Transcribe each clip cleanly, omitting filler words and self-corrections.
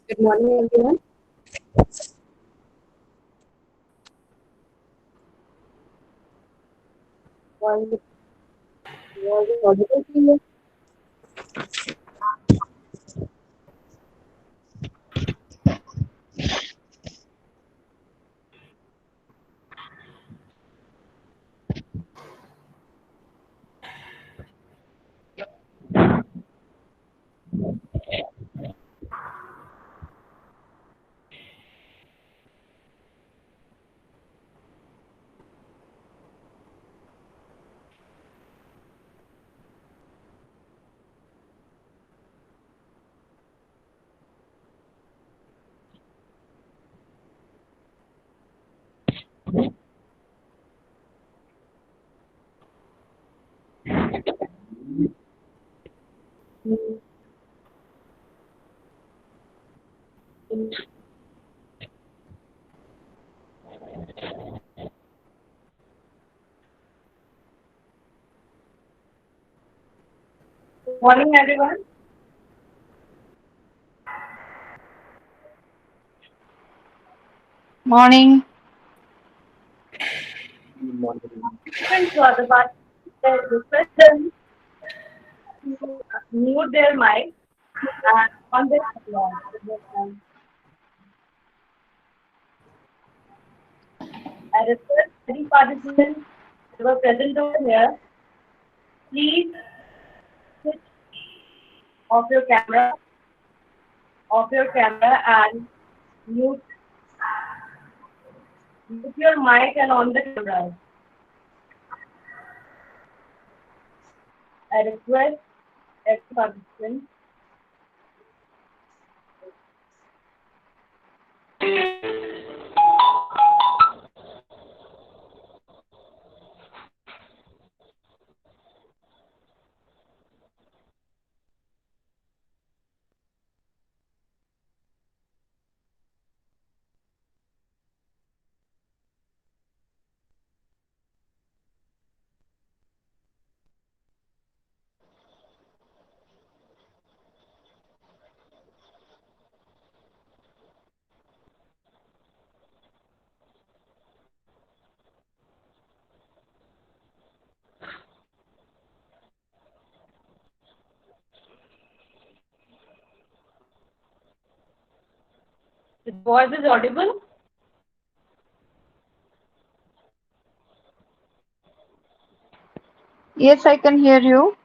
Good morning, everyone. Was was it audible to you? Morning, everyone. Morning. Participants who are the participants request them to mute their mic and on their applause. I request any participants who are present over here, please switch off your camera and mute, mute your mic and on the camera. I request every participant. The voice is audible. Yes, I can hear you.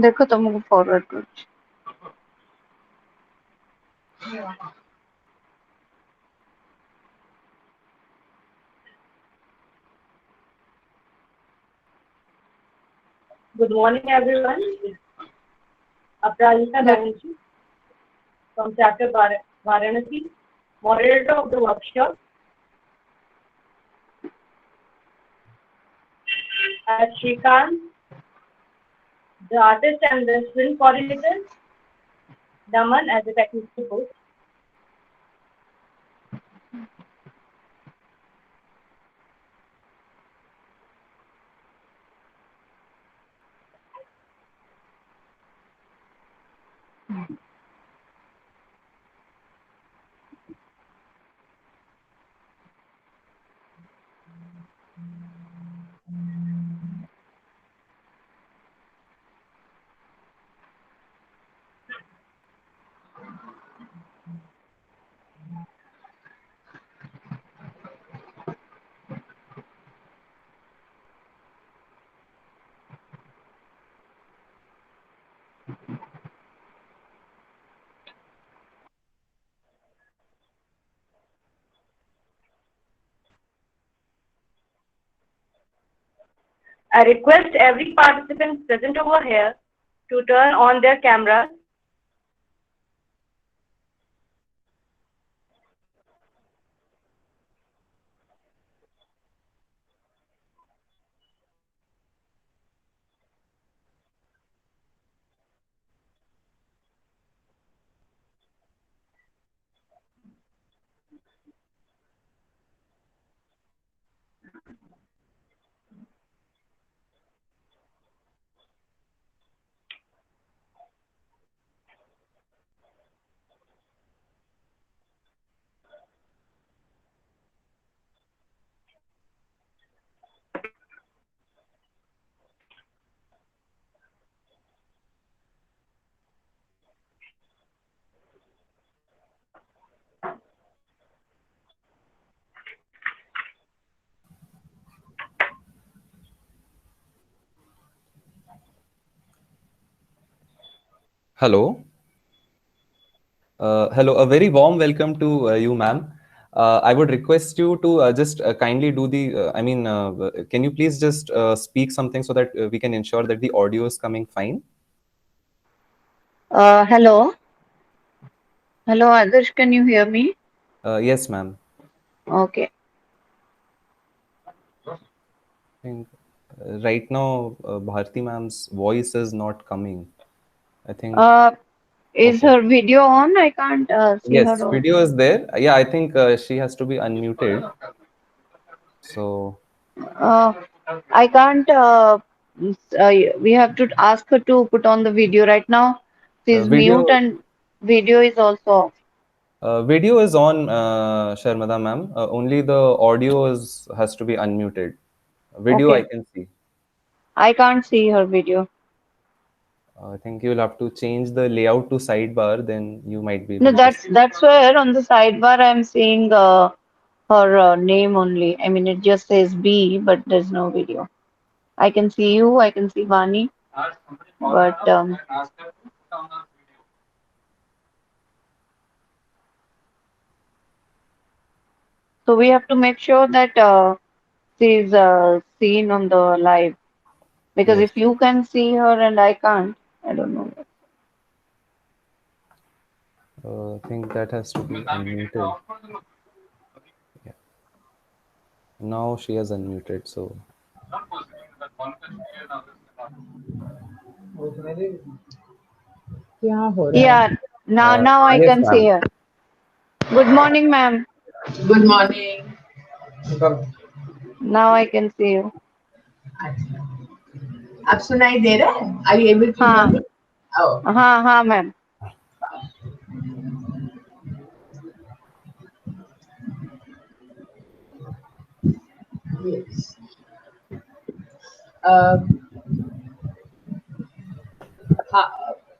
देखो तुमको forward कर Good morning, everyone. Aprajita देखो Banerjee from Chapter Varanasi, moderator of the workshop. As Shrikant, the artist and the film coordinator, Daman as the technical host. I request every participant present over here to turn on their cameras. Hello. Hello. A very warm welcome to you, ma'am. I would request you to just kindly do can you please just speak something so that we can ensure that the audio is coming fine? Hello. Hello, Adarsh, can you hear me? Yes, ma'am. Okay. I think right now, Bharati ma'am's voice is not coming. I think, Uh, is okay. her video on? I can't see her Yes, also. video is there. Yeah, I think she has to be unmuted. So, Uh, I can't. We have to ask her to put on the video right now. She's mute video and video is also off. Video is on, Sharmada ma'am. Only the audio is has to be unmuted. Video I Okay. can see. I can't see her video. I think you'll have to change the layout to sidebar, then you might be No, able to see. that's where on the sidebar I'm seeing her name only. I mean, it just says B, but there's no video. I can see you. I can see Vani, but so we have to make sure that she's seen on the live. Because Yes, if you can see her and I can't, I don't know. I think that has to be unmuted. Yeah. Now she has unmuted. So क्या हो रहा है? Yeah, now I yes, can see ma'am. her. Good morning, ma'am. Good morning. अब Now I can see you. अब सुनाई दे रहा है? Are you able to hear हाँ me? Oh, हाँ ma'am. yes. Uh,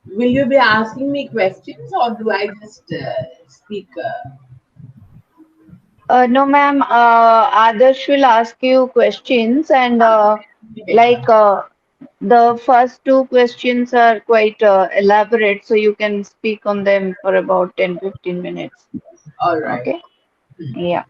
will you be asking me questions or do I just speak? No, ma'am. Adarsh will ask you questions, and Better. like the first two questions are quite elaborate, so you can speak on them for about 10-15 minutes. All right. Okay? Yeah.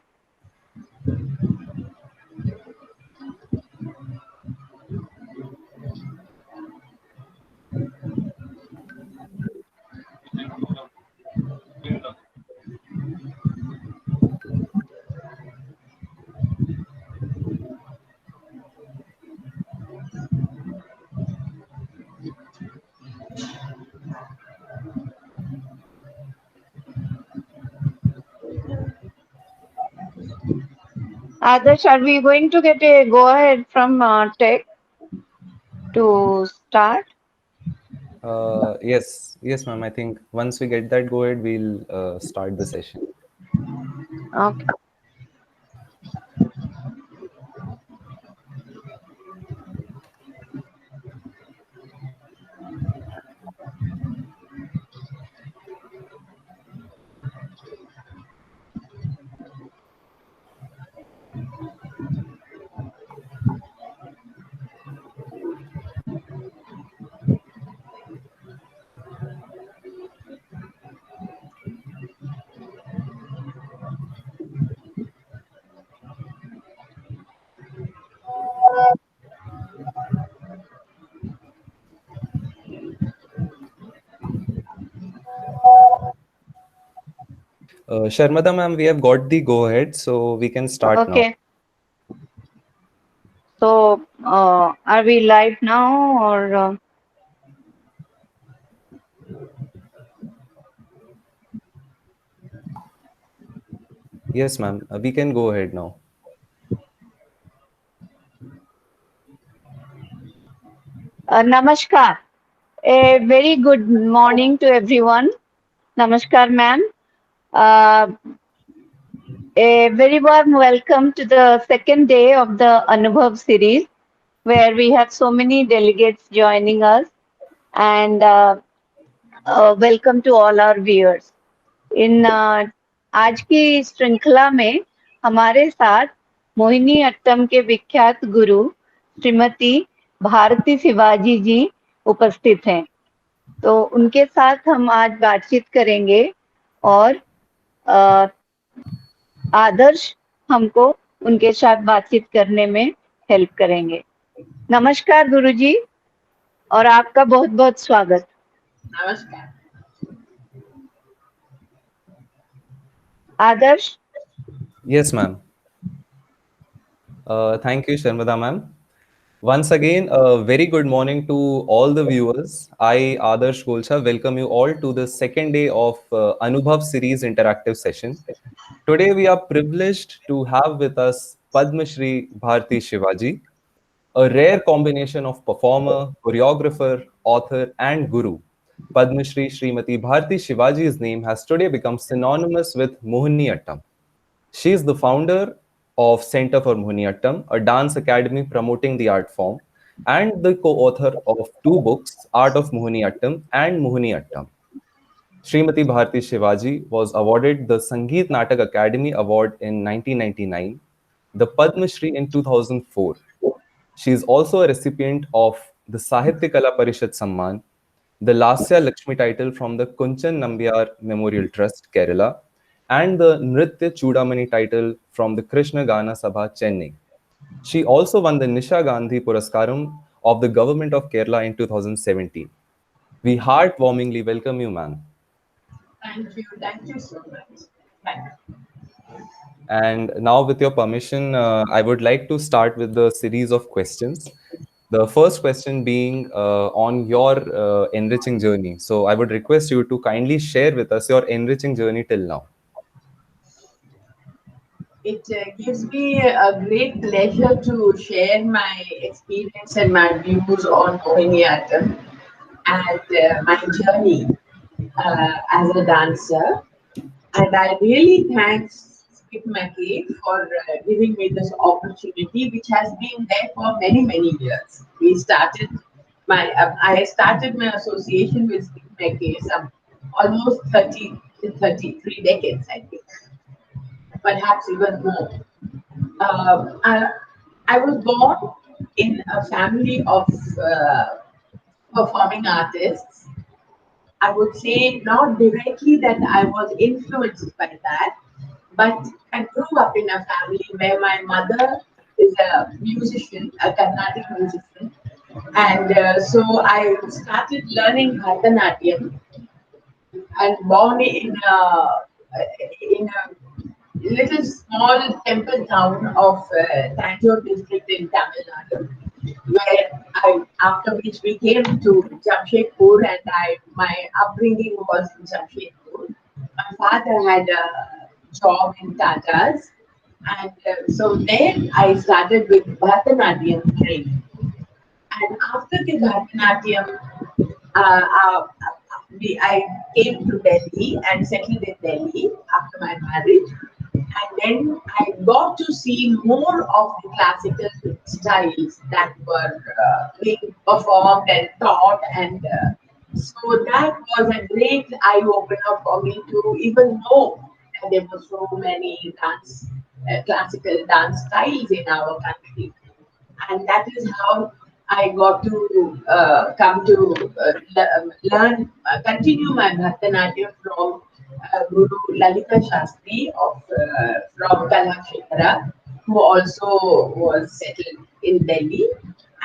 Adarsh, are we going to get a go ahead from tech to start? Yes, ma'am. I think once we get that go ahead, we'll start the session. Okay. Sharmada ma'am, we have got the go ahead, so we can start now. Okay. So, are we live now or Yes, ma'am. We can go ahead now. Namaskar. A very good morning to everyone. Namaskar, ma'am. Uh, a very warm welcome to the second day of the Anubhav series, where we have so many delegates joining us, and welcome to all our viewers. इन आज की श्रृंखला में हमारे साथ मोहिनी अट्टम के विख्यात गुरु श्रीमती भारती शिवाजी जी उपस्थित हैं। तो उनके साथ हम आज बातचीत करेंगे और अ, आदर्श हमको उनके साथ बातचीत करने में हेल्प करेंगे। नमस्कार गुरुजी और आपका बहुत बहुत स्वागत। Namaskar. Adarsh. Yes, ma'am. Thank you, Sharmada ma'am. Once again, a very good morning to all the viewers. I, Adarsh Golcha, welcome you all to the second day of Anubhav series interactive session. Today, we are privileged to have with us Padma Shri Bharati Shivaji, a rare combination of performer, choreographer, author, and guru. Padma Shri Srimati Bharati Shivaji's name has today become synonymous with Mohiniyattam. She is the founder of Center for Mohiniyattam, a dance academy promoting the art form, and the co-author of two books, Art of Mohiniyattam and Mohiniyattam. Srimati Bharati Shivaji was awarded the Sangeet Natak Academy Award in 1999, the Padma Shri in 2004. She is also a recipient of the Sahitya Kala Parishad Samman, the Lasya Lakshmi title from the Kunchan Nambiar Memorial Trust, Kerala, and the Nritya Chudamani title from the Krishna Gana Sabha, Chennai. She also won the Nisha Gandhi Puraskaram of the Government of Kerala in 2017. We heartwarmingly welcome you, ma'am. Thank you so much. Thank you. And now, with your permission, I would like to start with the series of questions. The first question being on your enriching journey. So, I would request you to kindly share with us your enriching journey till now. It gives me a great pleasure to share my experience and my views on Mohiniyattam and my journey as a dancer. And I really thank SPIC MACAY for giving me this opportunity, which has been there for many, many years. I started my association with SPIC MACAY some almost 30 to 33 decades, I think, perhaps even more. Um, I, I was born in a family of performing artists. I would say not directly that I was influenced by that, but I grew up in a family where my mother is a musician, a Carnatic musician, and so I started learning Bharatanatyam and born in a little small temple town of Tanjore district in Tamil Nadu, where after which we came to Jamshedpur, and my upbringing was in Jamshedpur. My father had a job in Tata's, and so there I started with Bharatanatyam training. And after the Bharatanatyam, I came to Delhi and settled in Delhi after my marriage. And then I got to see more of the classical styles that were being performed and taught. And so that was a great eye opener for me to even know that there were so many classical dance styles in our country, and that is how I got to come to learn, continue my Bharatanatyam from Guru Lalita Shastri from Kalakshetra, who also was settled in Delhi,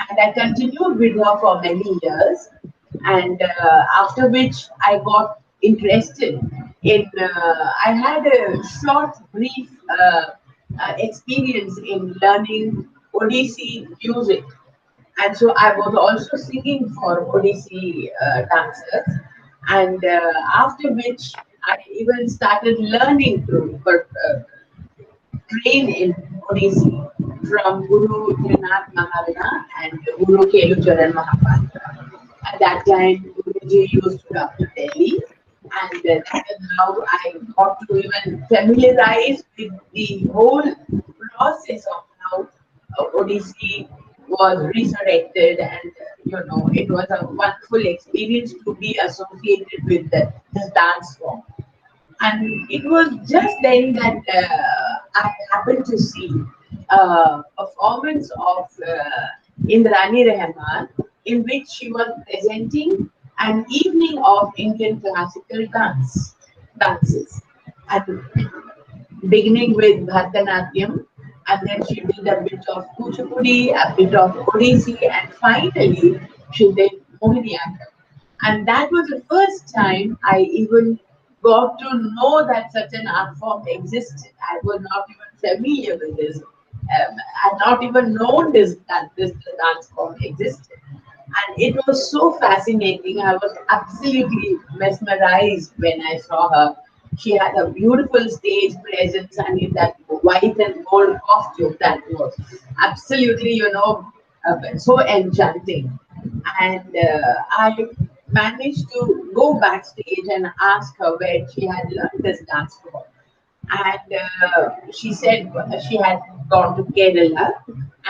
and I continued with her for many years. And after which I got interested I had a short, brief experience in learning Odissi music, and so I was also singing for Odissi dancers. And after which I even started learning to train in Odissi from Guru Trinath Maharana and Guru Kelucharan Mahapatra. At that time, Guruji used to come to Delhi, and that is how I got to even familiarize with the whole process of how Odissi was resurrected, and it was a wonderful experience to be associated with this dance form. And it was just then that I happened to see a performance of Indrani Rahman, in which she was presenting an evening of Indian classical dances, and beginning with Bharatanatyam, and then she did a bit of Kuchipudi, a bit of Odissi, and finally she did Mohiniyattam. And that was the first time I even got to know that such an art form existed. I was not even familiar with this. I had not even known this dance form existed. And it was so fascinating. I was absolutely mesmerized when I saw her. She had a beautiful stage presence, and in that white and gold costume that was absolutely, so enchanting. And I managed to go backstage and ask her where she had learned this dance form. And she said she had gone to Kerala,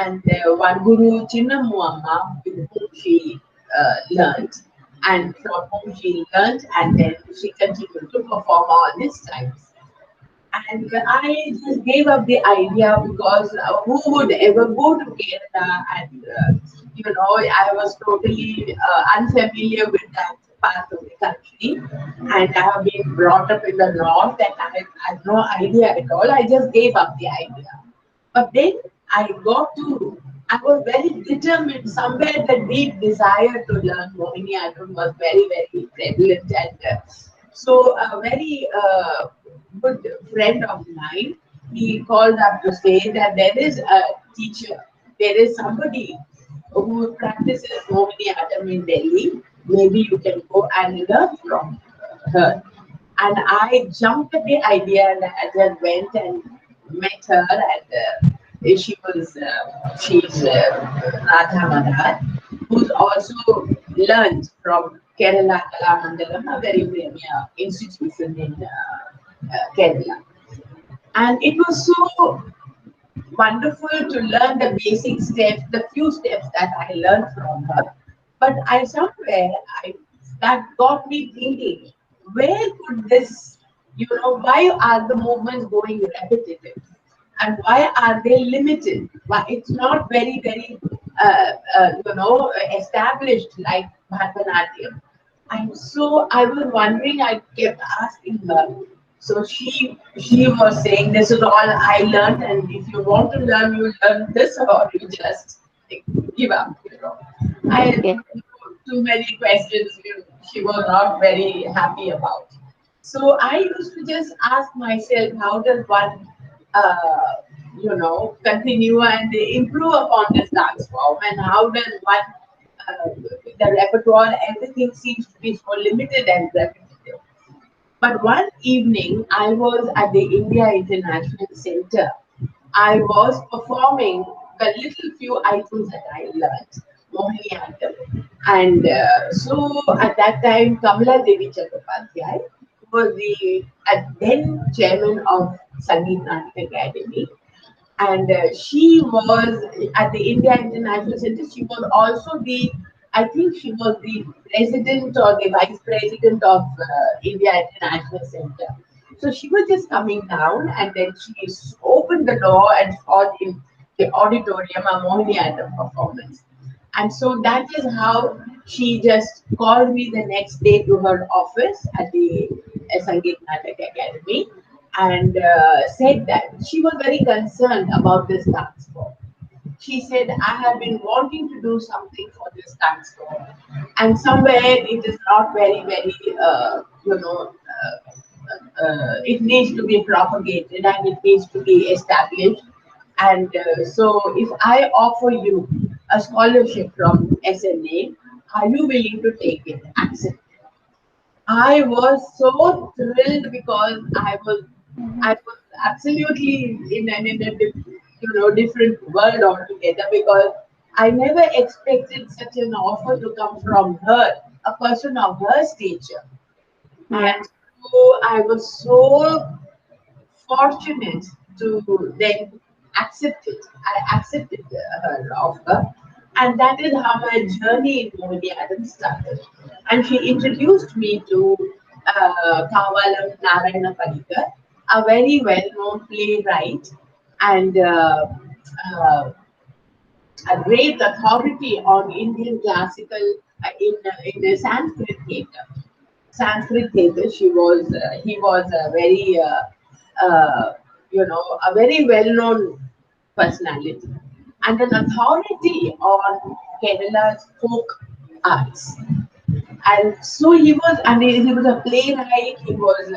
and one Guru Chinnamuamma with whom she learned, and from whom she learned, and then she continued to perform all these times. And I just gave up the idea because who would ever go to Kerala? And I was totally unfamiliar with that part of the country, and I have been brought up in the north, and I had no idea at all. I just gave up the idea. But then I was very determined. Somewhere the deep desire to learn Mohiniyattam was very, very prevalent. And so a very good friend of mine, he called up to say that there is a teacher, there is somebody who practices Mohiniyattam in Delhi. Maybe you can go and learn from her. And I jumped at the idea, and I just went and met her. And she's Radha Maharaj, who's also learned from Kerala Kalamandalam, a very premier institution in Kerala. And it was so wonderful to learn the basic steps, the few steps that I learned from her. But I that got me thinking, where could this, why are the movements going repetitive? And why are they limited? Why it's not very, very, established like Bharatanatyam. And so I was wondering, I kept asking her. So she was saying, this is all I learned, and if you want to learn, you learn this, or you just give up. I Okay. too many questions she was not very happy about. So I used to just ask myself, how does one, continue and improve upon this dance form, and how does one, the repertoire, everything seems to be so limited and repetitive. But one evening, I was at the India International Center. I was performing the little few items that I learned, Mohiniyattam. And so at that time, Kamala Devi Chattopadhyay was the then chairman of Sangeet Natak Academy. And she was at the India International Center. She was also I think she was the president or the vice president of India International Center. So she was just coming down, and then she opened the door and saw in the auditorium a Mohiniyattam performance. And so that is how she just called me the next day to her office at the Sangeet Natak Academy, and said that she was very concerned about this dance form. She said, I have been wanting to do something for this dance form, and somewhere it is not very, very, it needs to be propagated and it needs to be established. And so, if I offer you a scholarship from SNA, are you willing to take it? Accept. I was so thrilled because I was absolutely in a different world altogether, because I never expected such an offer to come from her, a person of her stature. Yeah. And so I was so fortunate to then accept it. I accepted her offer, and that is how my journey in Mohiniyattam started. And she introduced me to Kavalam Narayana Padikar, a very well-known playwright and a great authority on Indian classical in the Sanskrit theatre. Sanskrit theatre. He was a very a very well-known personality and an authority on Kerala's folk arts. And so he was a playwright, he was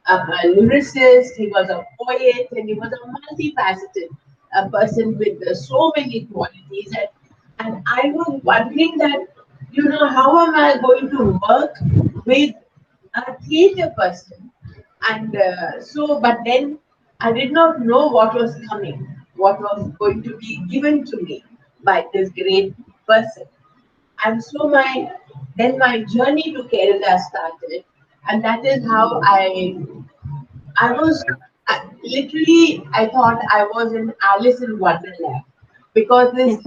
a lyricist, he was a poet, and he was a multifaceted person with so many qualities. And I was wondering that, how am I going to work with a theatre person? And but then I did not know what was coming, what was going to be given to me by this great person. And so my journey to Kerala started, and that is how I was literally, I thought I was in Alice in Wonderland, because this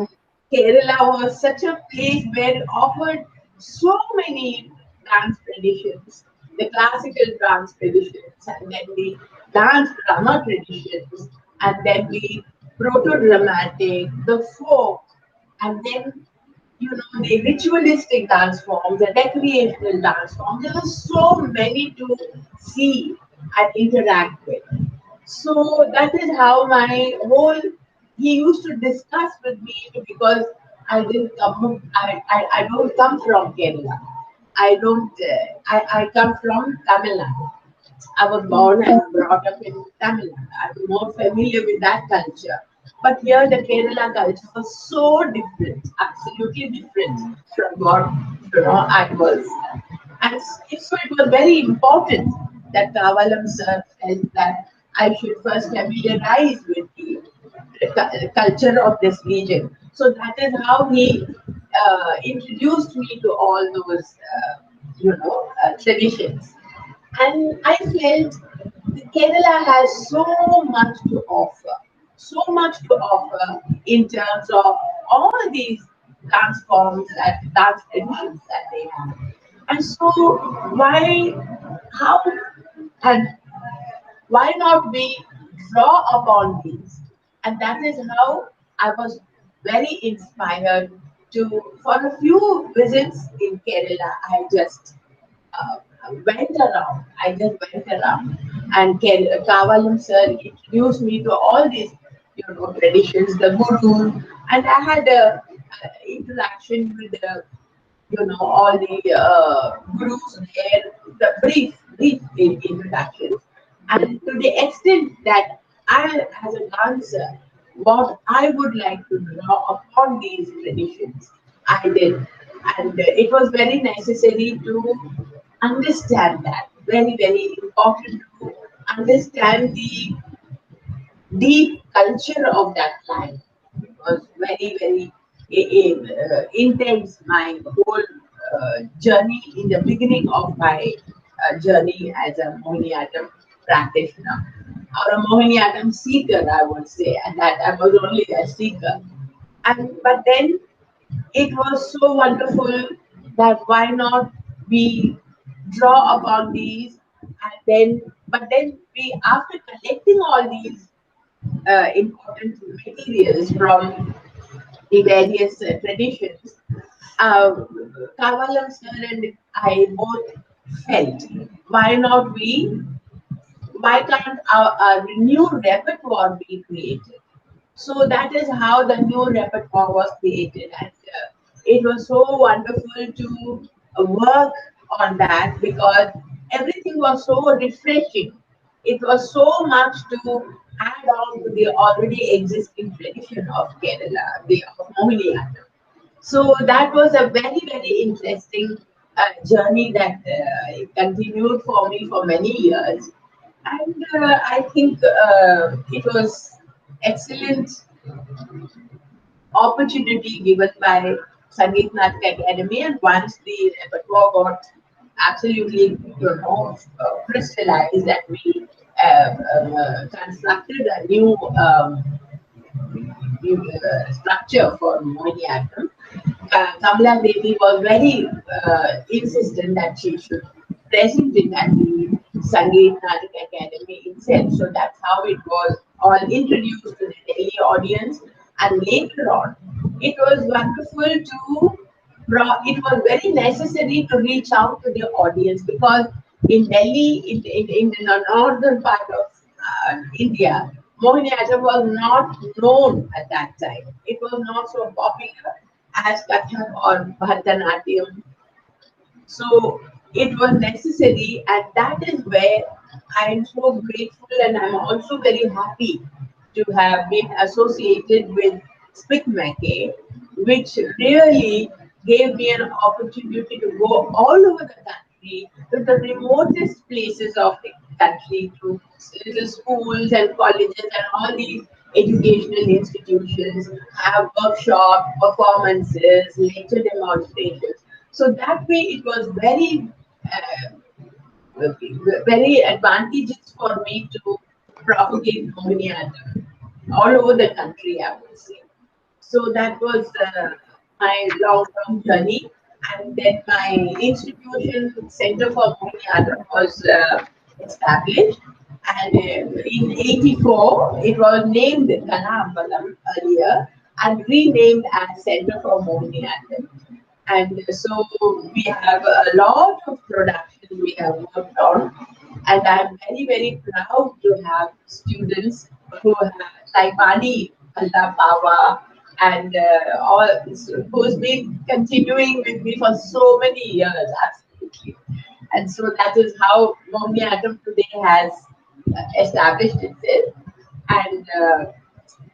Kerala was such a place where it offered so many dance traditions, the classical dance traditions, and then the dance drama traditions, and then the proto-dramatic, the folk, and then the ritualistic dance forms, the recreational dance forms. There were so many to see and interact with. So that is how my whole he used to discuss with me, because I don't come from Kerala. I don't I come from Tamil Nadu. I was born and brought up in Tamil Nadu. I'm more familiar with that culture. But here, the Kerala culture was so different, absolutely different from what I was. And so it was very important that Kavalam sir felt that I should first familiarize with the culture of this region. So that is how he introduced me to all those, traditions. And I felt Kerala has so much to offer, so much to offer in terms of all these dance forms and dance traditions that they have. And so, why, how, and why not we draw upon these? And that is how I was very inspired to, for a few visits in Kerala, I just uh, went around. I just went around, and Kavalam sir introduced me to all these, traditions, the gurus, and I had a interaction with the, all the gurus there, the brief introductions, and to the extent that I, as a dancer, what I would like to draw upon these traditions, I did, and it was very necessary to understand that. Very, very important to understand the deep culture of that land. It was very, very intense. My whole journey in the beginning of my journey as a Mohiniyattam practitioner or a Mohiniyattam seeker, I would say, and that I was only a seeker. And but then it was so wonderful that why not we draw upon these, and then we, after collecting all these important materials from the various traditions, uh, Kavalam sir and I both felt, why not we, why can't a new repertoire be created? So that is how the new repertoire was created, and it was so wonderful to work on that, because everything was so refreshing. It was so much to add on to the already existing tradition of Kerala, the of Mohiniyattam. So that was a very, very interesting journey that continued for me for many years. And I think it was excellent opportunity given by Sangeet Natak Academy. And once the repertoire got absolutely, crystallized, and we constructed a new structure for Mohiniyattam, Kamala Devi was very insistent that she should present it at the Sangeet Natak Academy itself. So that's how it was all introduced to the Delhi audience. And later on, it was wonderful to, it was very necessary to reach out to the audience, because in Delhi, in the northern part of India, Mohiniyattam was not known at that time. It was not so popular as Kathak or Bharatanatyam. So it was necessary, and that is where I am so grateful, and I'm also very happy to have been associated with SPIC MACAY, which really gave me an opportunity to go all over the country, to the remotest places of the country, to little schools and colleges and all these educational institutions, have workshops, performances, lecture demonstrations. So that way, it was very advantageous for me to propagate Mohiniyattam all over the country, I would say. So that was my long-term journey. And then my institution, Center for Mohiniyattam, was established. And in '84, it was named Kalaambalam earlier and renamed as Center for Mohiniyattam. And so we have a lot of production we have worked on, and I'm very, very proud to have students who have, like Bani Allah Pawa, and all who's been continuing with me for so many years, absolutely. And so that is how Mohiniyattam today has established itself, and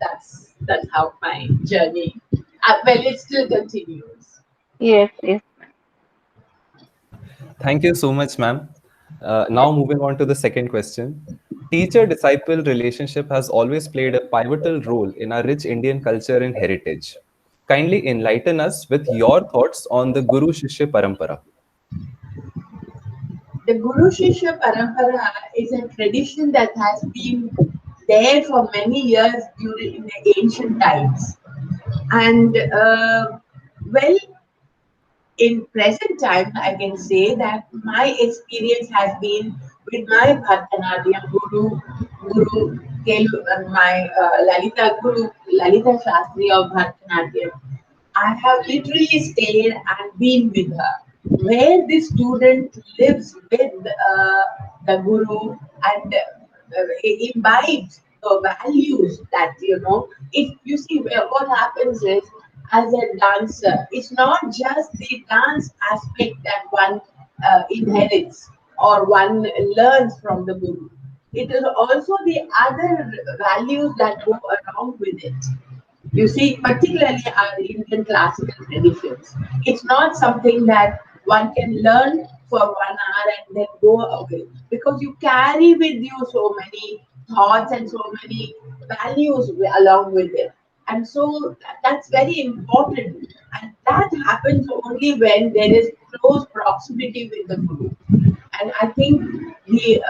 that's how my journey. Well, it still continues. Yes, yes. Thank you so much, ma'am. Now, moving on to the second question. Teacher disciple relationship has always played a pivotal role in our rich Indian culture and heritage. Kindly enlighten us with your thoughts on the Guru Shishya Parampara. The Guru Shishya Parampara is a tradition that has been there for many years during the ancient times. And well, in present time, I can say that my experience has been with my Bharatanatyam Guru my Lalita Shastri of Bharatanatyam. I have literally stayed and been with her. Where the student lives with the Guru and imbibes the values that, if you see where what happens is, as a dancer, it's not just the dance aspect that one inherits or one learns from the Guru. It is also the other values that go along with it. You see, particularly our Indian classical traditions. It's not something that one can learn for 1 hour and then go away, because you carry with you so many thoughts and so many values along with it. And so that's very important. And that happens only when there is close proximity with the Guru. And I think the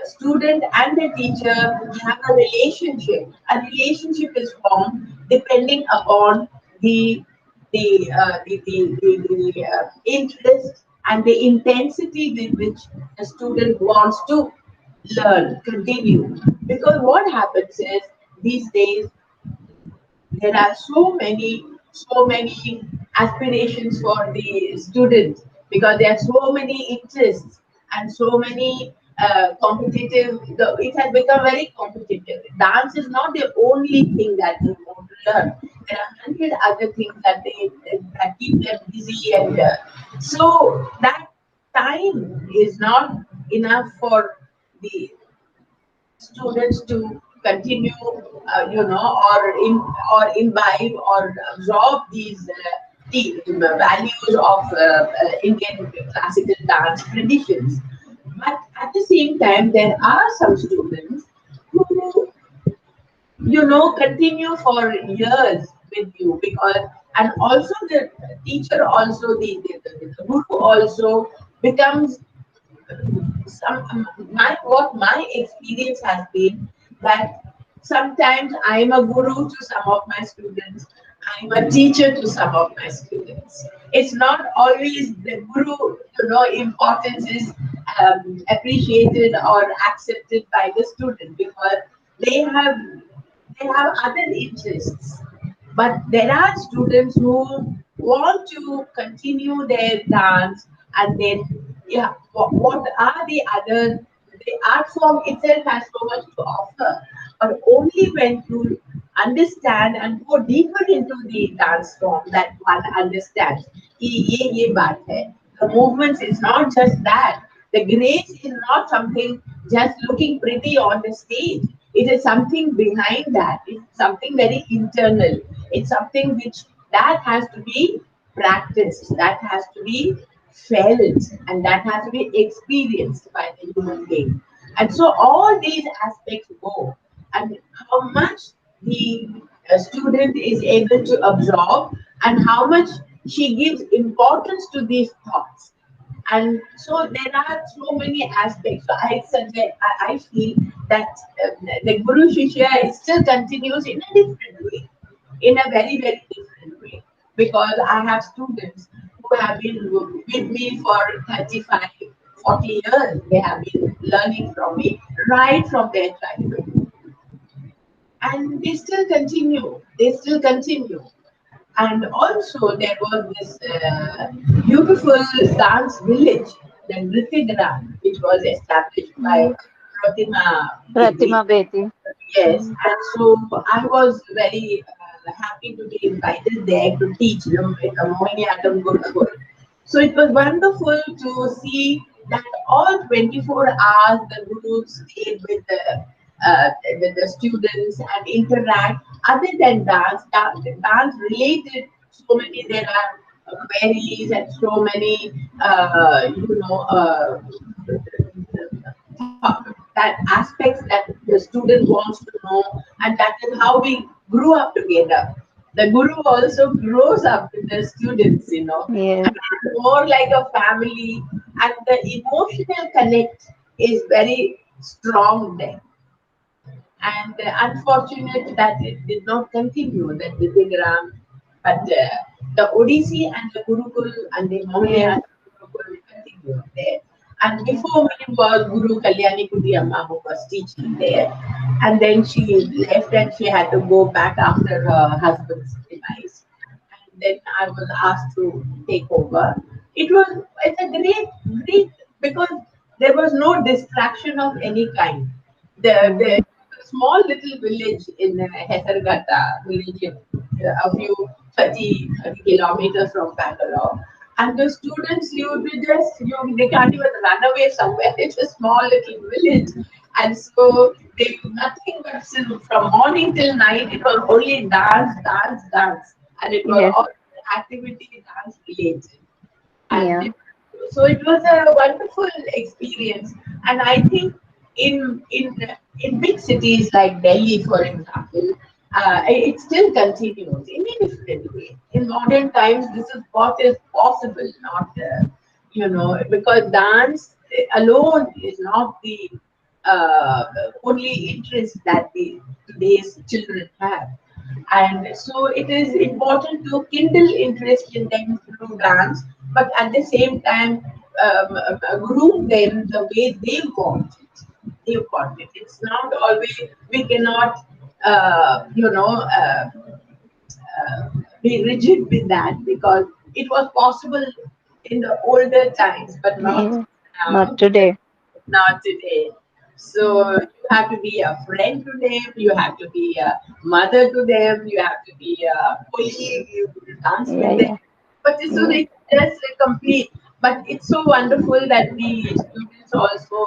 student and the teacher have a relationship. A relationship is formed depending upon the interest and the intensity with which the student wants to learn, continue. Because what happens is, these days there are so many aspirations for the students, because there are so many interests and so many competitive. It has become very competitive. Dance is not the only thing that they want to learn. There are 100 other things that keep them busy, and so that time is not enough for the students to continue, or imbibe or absorb these the values of Indian classical dance traditions. But at the same time, there are some students who continue for years with you, because and also the teacher also the guru also becomes my experience has been that sometimes I'm a guru to some of my students, I'm a teacher to some of my students. It's not always the guru, importance is appreciated or accepted by the student, because they have they have other interests. But there are students who want to continue their dance, and then, yeah, what are the art form itself has so much to offer, but only when you understand and go deeper into the dance form that one understands. Ye baat hai. The movements is not just that. The grace is not something just looking pretty on the stage. It is something behind that. It's something very internal. It's something which that has to be practiced, that has to be felt, and that has to be experienced by the human being. And so all these aspects go, and how much the student is able to absorb, and how much she gives importance to these thoughts. And so there are so many aspects. So I suggest, I feel that the Guru Shishya still continues in a different way, in a very, very different way. Because I have students who have been with me for 35, 40 years. They have been learning from me right from their childhood. And they still continue. They still continue. And also, there was this beautiful dance village, the Nritya, which was established by Pratima Devi. Pratima Beti. Yes, and so I was very happy to be invited there to teach them with a Mohiniyattam Gurukul. So it was wonderful to see that all 24 hours the Guru stayed with the students and interact. Other than dance related, so many there are queries and so many, that aspects that the student wants to know, and that is how we grew up together. The guru also grows up with the students, Yes. and it's more like a family, and the emotional connect is very strong there. And unfortunate that it did not continue, that Vidyagram, but the Odissi and the Gurukul and the Yes. Mohiniyattam Gurukul continued there. And before me was Guru Kalyani Kuti Amma, who was teaching there. And then she left and she had to go back after her husband's demise. And then I was asked to take over. It's a great, because there was no distraction of any kind. The small little village in Hesargata region, a few 30 kilometers from Bangalore. And the students, they can't even run away somewhere. It's a small little village. And so they do nothing but from morning till night, it was only dance, dance, dance. And it was Yes. all activity dance related. Yeah. And so it was a wonderful experience. And I think in in in big cities like Delhi, for example, it still continues in a different way. In modern times, this is what is possible, not because dance alone is not the uh, only interest that the today's children have. And so it is important to kindle interest in them through dance, but at the same time, groom them the way they want it. They want it. It's not always, we cannot, be rigid with that, because it was possible in the older times, but not Yeah. Not now, today. not today. So you have to be a friend to them, you have to be a mother to them, you have to be a colleague, you have to dance Yeah. with them. Yeah. But so Yeah. they just complete. But it's so wonderful that the students also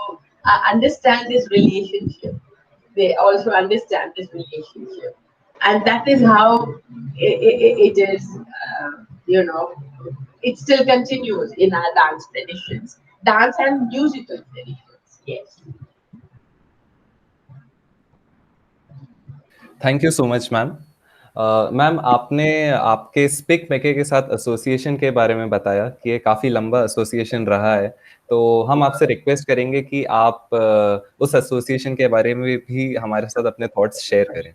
understand this relationship. They also understand this relationship, and that is how it is. You know, it still continues in our dance traditions, dance and musical traditions. Yes. Thank you so much ma'am. Ma'am, आपने आपके speak मैके के साथ association के बारे में बताया कि ये काफ़ी लंबा एसोसिएशन रहा है, तो हम आपसे रिक्वेस्ट करेंगे कि आप उस एसोसिएशन के बारे में भी हमारे साथ अपने थॉट्स शेयर करें।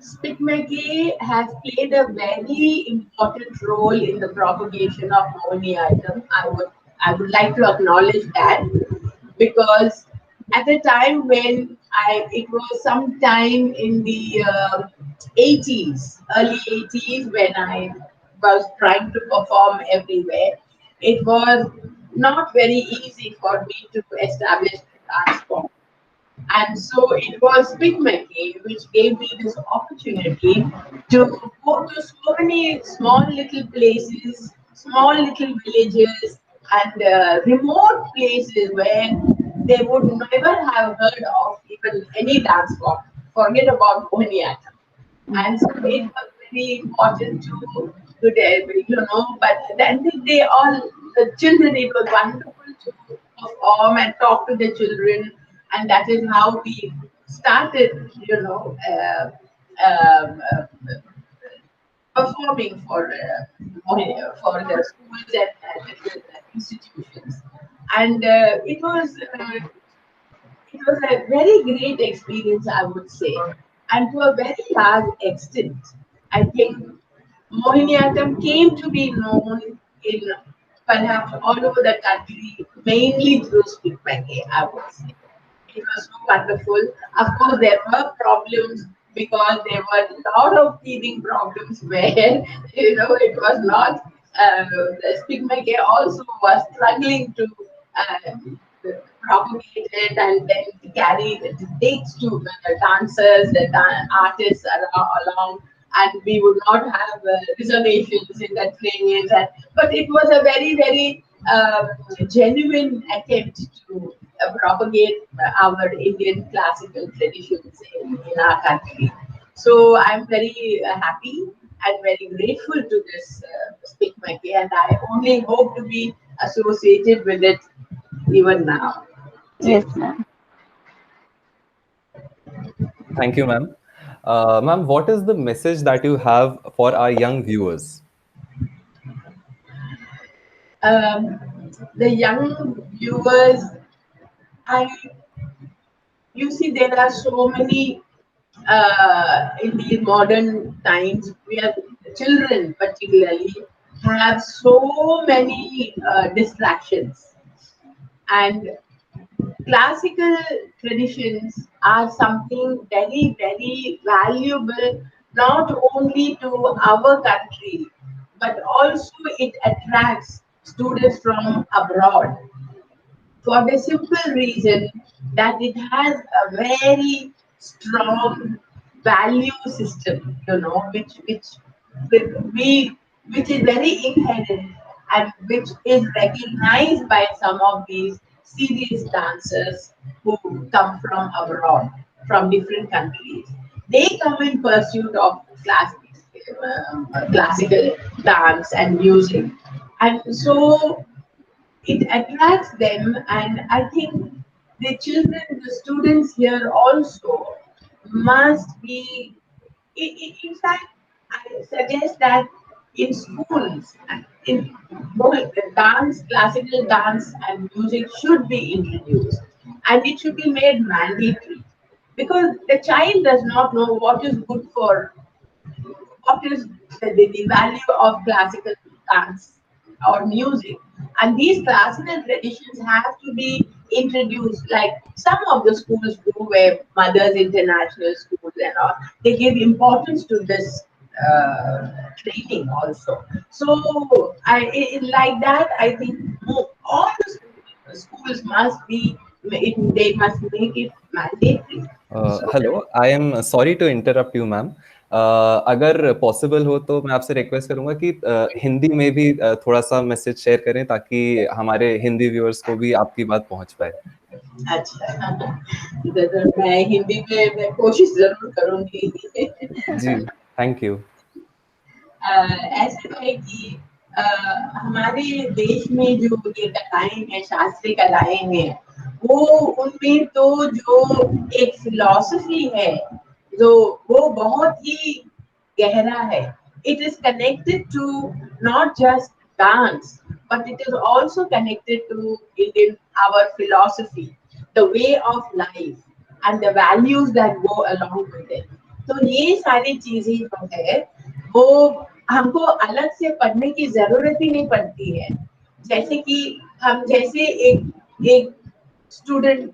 SPIC MACAY has played a very important role in the propagation of Mohiniyattam. I would like to acknowledge that, because at the time when it was sometime in the 80s, early 80s, when I was trying to perform everywhere, it was not very easy for me to establish a dance form. And so it was SPIC MACAY which gave me this opportunity to go to so many small little places, small little villages, and remote places where they would never have heard of even any dance form. Forget about Mohiniyattam. And so it was very important to but then they all, the children, it was wonderful to perform and talk to the children, and that is how we started, performing for the schools and different institutions. And it was a very great experience, I would say. And to a very large extent, I think Mohiniyattam came to be known in perhaps all over the country, mainly through SPIC MACAY, I would say. It was so wonderful. Of course, there were problems because there were a lot of teething problems where, it was not, the SPIC MACAY also was struggling to propagate it and then carry the dates to the dancers, the artists along, and we would not have reservations in the trains. But it was a very, very genuine attempt to propagate our Indian classical traditions in our country. So I'm very happy and very grateful to this SPIC MACAY, and I only hope to be associated with it even now. Yes, ma'am. Thank you, ma'am. Ma'am, what is the message that you have for our young viewers? Um, the young viewers, I you see, there are so many in the modern times. We have children, particularly, have so many distractions, and classical traditions are something very, very valuable, not only to our country, but also it attracts students from abroad, for the simple reason that it has a very strong value system, we which is very inherent and which is recognized by some of these serious dancers who come from abroad, from different countries. They come in pursuit of classical dance and music, and so it attracts them. And I think the children, the students here also must be, in fact, I suggest that in schools, in both the dance, classical dance and music should be introduced, and it should be made mandatory, because the child does not know what is good for, what is the value of classical dance or music. And these classical traditions have to be introduced, like some of the schools do, where Mothers International Schools and all, they give importance to this training also. So, like that, I think all the schools must be, they must make it mandatory. So that, Hello, I am sorry to interrupt you, ma'am. अगर possible हो तो मैं आपसे request करूंगा कि हिंदी में भी थोड़ा सा मैसेज शेयर करें ताकि हमारे हिंदी व्यूअर्स को भी आपकी बात पहुंच पाए। अच्छा, जरूर मैं हिंदी में मैं कोशिश जरूर करूंगी। जी, थैंक यू। ऐसा है कि हमारे देश में जो ये कलाएं हैं, शास्त्रीय कलाएं हैं, वो उनमें तो जो एक फिलॉसफी है, जो वो बहुत ही गहरा है. It is connected to not just dance, but it is also connected to Indian our philosophy, the way of life, and the values that go along with it. तो ये सारी चीजें जो है वो हमको अलग से पढ़ने की जरूरत ही नहीं पड़ती है. जैसे कि हम जैसे एक एक स्टूडेंट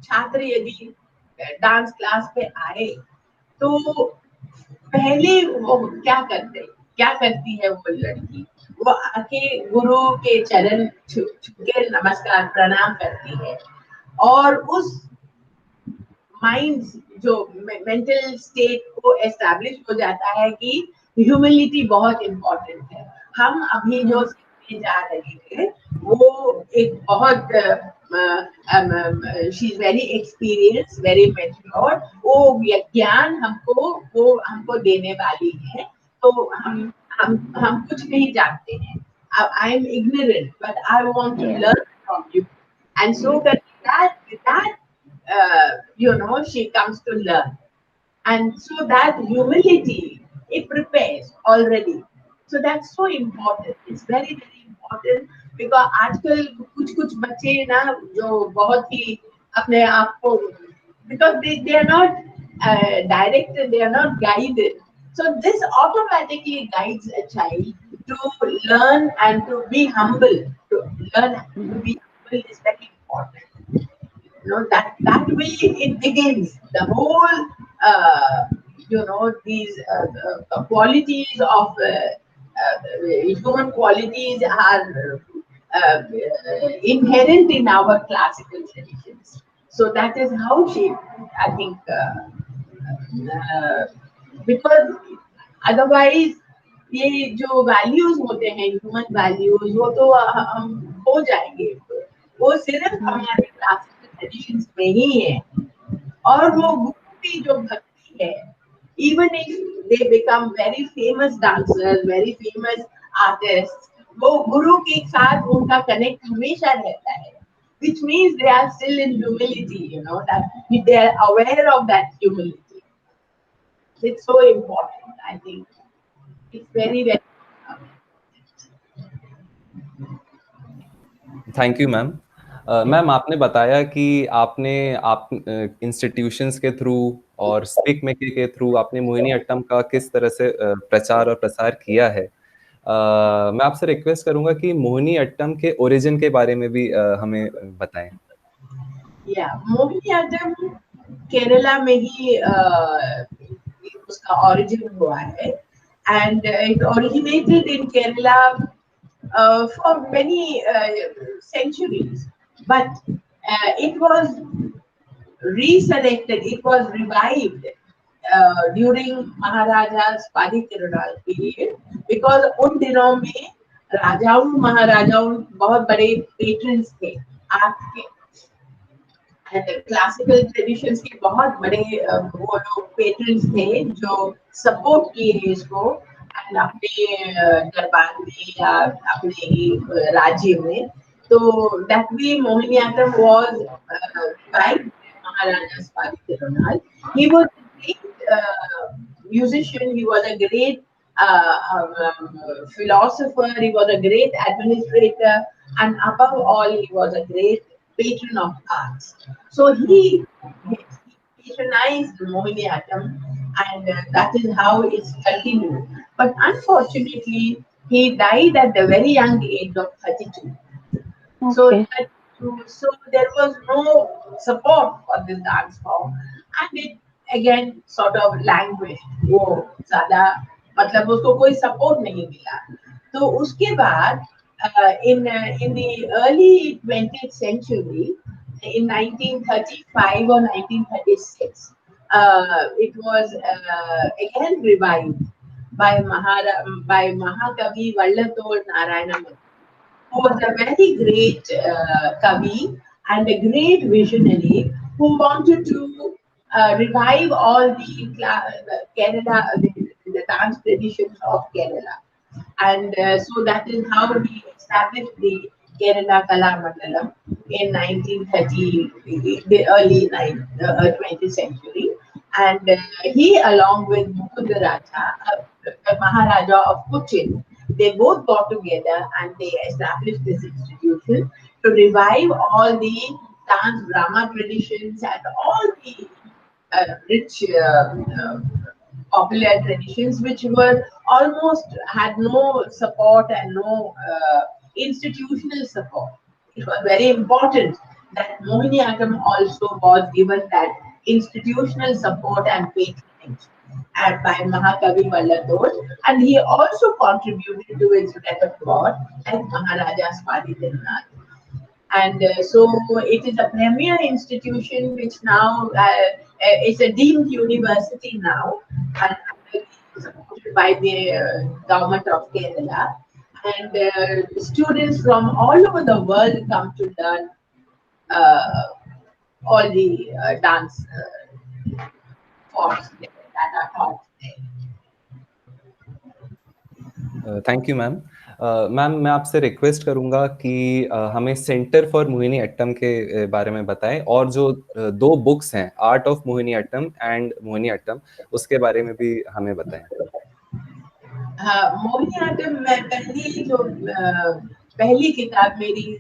छात्र यदि डांस क्लास पे आए तो पहले वो क्या करती है वो लड़की, वो आके गुरु के चरण छू के नमस्कार प्रणाम करती है. और उस माइंड जो मेंटल स्टेट को एस्टैब्लिश हो जाता है कि ह्यूमिलिटी बहुत इम्पोर्टेंट है. हम अभी जो सीखने जा रहे थे वो एक बहुत she is very experience, very mature. वो ज्ञान हमको देने वाली है. तो हम कुछ नहीं जानते हैं. I am ignorant but I want to learn from you. And so that she comes to learn. And so that humility, it prepares already. So that's so important. It's very, very important because आजकल कुछ बच्चे ना जो बहुत ही अपने आप को, because they are not directed, they are not guided. So this automatically guides a child to learn and to be humble. To learn to be humble is very important. That way it begins the whole these qualities of human qualities are inherent in our classical traditions. So that is how she, I think, because otherwise ये जो values होते हैं, human values, वो तो हम खो जाएंगे. वो सिर्फ हमारे क्लासिकल ट्रेडिशंस में ही है. और वो गुरु की जो भक्ति है, even if they become very famous dancers, very famous artist, वो गुरु के साथ उनका कनेक्ट हमेशा रहता है. Which means they are still in humility, that they are aware of that humility. It's so important, I think. It's very, very. Thank you ma'am. Ma'am, आपने बताया कि आप इंस्टीट्यूशंस के थ्रू और स्पिक मेके के थ्रू आपने मोहिनीअट्टम का किस तरह से प्रचार और प्रसार किया है. मैं आपसे रिक्वेस्ट करूंगा कि मोहिनीअट्टम के ओरिजिन के बारे में भी हमें बताएं. मोहिनीअट्टम केरला में ही उसका ओरिजिन हुआ है. And it originated in Kerala for many centuries, but it was resurrected, it was revived during Maharaja's Parikirunal period, because उन दिनों में राजाओं महाराजाओं बहुत बड़े पेट्रन्स थे आर्ट के. क्लासिकल ट्रेडिशंस के बहुत बड़े वो लोग पेट्रन्स थे जो सपोर्ट किए इसको एंड अपने दरबार में या अपने राज्य में. तो that way Mohiniyattam was right Maharaja Parikirunal. He was a great musician, he was a great philosopher, he was a great administrator, and above all, he was a great patron of arts. So he patronized Mohiniyattam, and that is how it's continued. But unfortunately, he died at the very young age of 32. Okay. So there was no support for this dance form, and it again sort of languished. वो ज़्यादा मतलब उसको कोई support नहीं मिला. तो उसके बाद in the early 20th century, in 1935 or 1936, it was again revived by Mahakavi Vallatol Narayanam, who was a very great Kavi and a great visionary who wanted to revive all the Kerala, the dance traditions of Kerala. And so that is how he established the Kerala Kalamandalam in 1930, the early 20th century. And he, along with Mukundaraja, the Maharaja of Cochin, they both got together and they established this institution to revive all the dance drama traditions and all the rich popular traditions which were almost had no support and no institutional support. It was very important that Mohiniyattam also was given that institutional support and patronage by Mahakavi Vallatol, and he also contributed to its repertoire like Maharaja Swadhindranath. And so it is a premier institution which now is a deemed university now, and supported by the government of Kerala. And students from all over the world come to learn uh, all the dance forms that are taught there. Thank you ma'am. Ma'am मैं आपसे request करूंगा कि हमें centre for Mohini Attam के बारे में बताएं और जो दो बुक्स हैं, art of Mohini Attam and Mohini Attam, उसके बारे में भी हमें बताएं। मोहिनीअट्टम में पहली किताब मेरी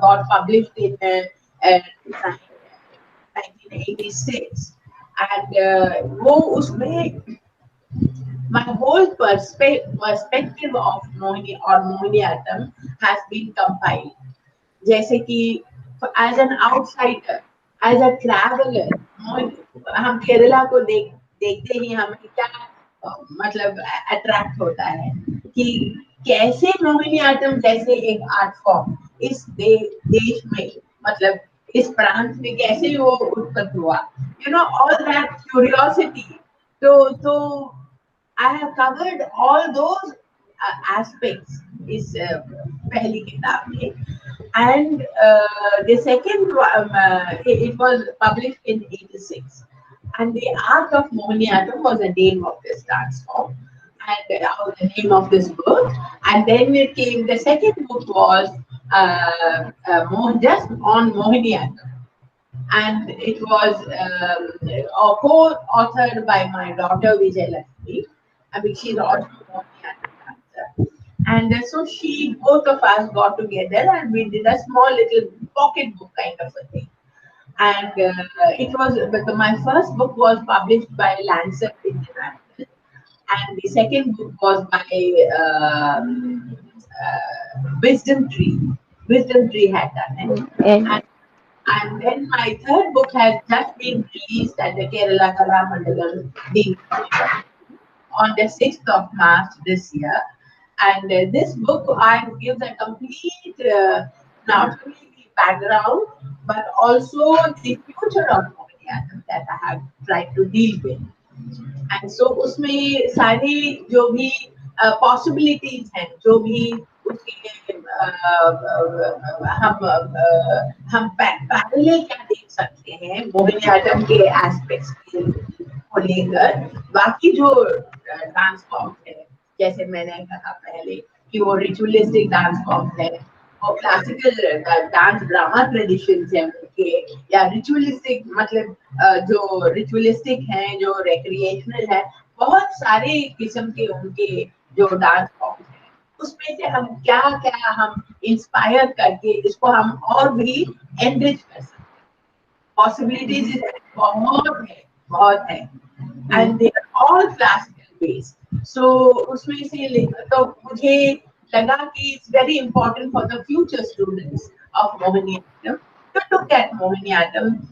got published in 1986, and वो उसमें my whole perspective of Mohini or Mohiniyattam has been compiled. जैसे कि as an outsider, as a traveler, हम केरला को देखते ही हमें क्या मतलब अट्रैक्ट होता है कि कैसे मोहिनीअट्टम जैसे एक आर्ट फॉर्म इस देश में, मतलब इस प्रांत में कैसे वो उत्पन्न हुआ, ऑल दैट क्यूरियोसिटी. तो I have covered all those aspects is पहली किताब में. And the second it was published in 86, and the art of Mohiniyattam was the name of this dance form and the name of this book. And then it came, the second book was just on Mohiniyattam, and it was co-authored by my daughter Vijayalakshmi. I mean, she's also Mohiniyattam dancer. And so both of us got together and we did a small little pocket book kind of a thing. And but my first book was published by Lancet International, and the second book was by Wisdom Tree. Wisdom Tree had done it. And then my third book has just been released at the Kerala Kalamandalam on the 6th of March this year. And this book gives a complete, not only the background, but also the future of Mohiniyattam that I have tried to deal with. And so उसमें सारी जो भी possibilities हैं, जो भी उसके हम parallel क्या देख सकते हैं मोहिनीअट्टम के एस्पेक्ट्स को लेकर, बाकी जो डांस फॉर्म है, जैसे मैंने कहा पहले कि वो रिचुअलिस्टिक डांस फॉर्म है, वो क्लासिकल डांस ड्रामा ट्रेडिशंस हैं उनके, या रिचुअलिस्टिक मतलब जो रिचुअलिस्टिक हैं, जो रिक्रिएशनल है, बहुत सारे किस्म के उनके जो डांस फॉर्म है, उसमें से हम क्या क्या हम इंस्पायर करके इसको हम और भी एनरिच कर सकते हैं. पॉसिबिलिटीज बहुत है and they are all classical based. So उसमें से तो मुझे लगा कि it's very important for the future students of Mohiniattam to look at Mohiniyattam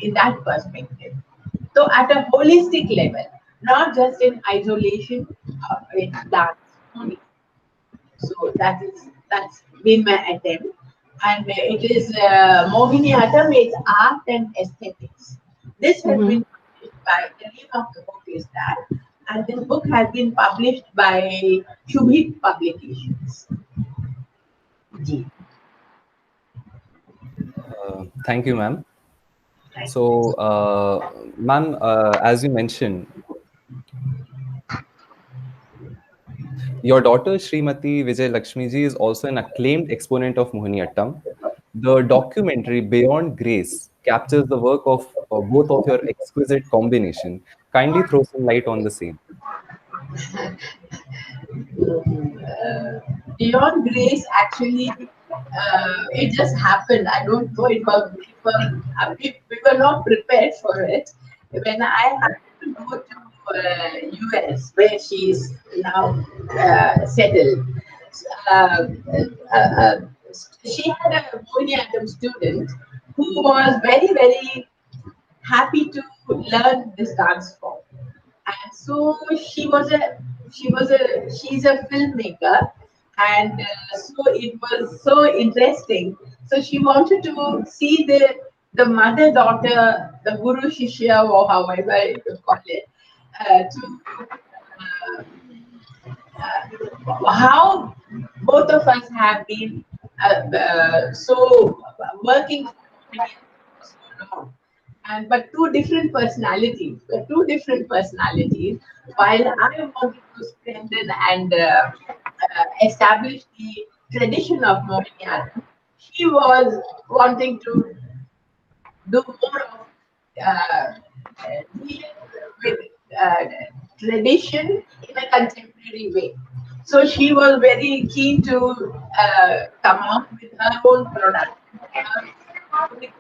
in that perspective. So at a holistic level, not just in isolation in dance only. So that's been my attempt, and it is Mohiniyattam is art and aesthetics. This has been the name of the book is that, and this book has been published by Shubhit Publications. Ji. Thank you, ma'am. Thank you. So, ma'am, as you mentioned, your daughter Srimati Vijay Lakshmi ji is also an acclaimed exponent of Mohiniyattam. The documentary Beyond Grace captures the work of both of your exquisite combination. Kindly throw some light on the same. Beyond grace, actually, it just happened. I don't know. We were not prepared for it. When I had to go to US, where she is now settled, uh, uh, uh, she had a Mohiniyattam student who was very, very happy to learn this dance form. And so she's a filmmaker, and so it was so interesting. So she wanted to see the mother daughter, the guru shishya, or however you call it, to how both of us have been so working for so long, and but two different personalities. While I wanted to strengthen and establish the tradition of Mohiniyattam, she was wanting to do more of deal with uh, tradition in a contemporary way. So she was very keen to come out with her own product, her choreographic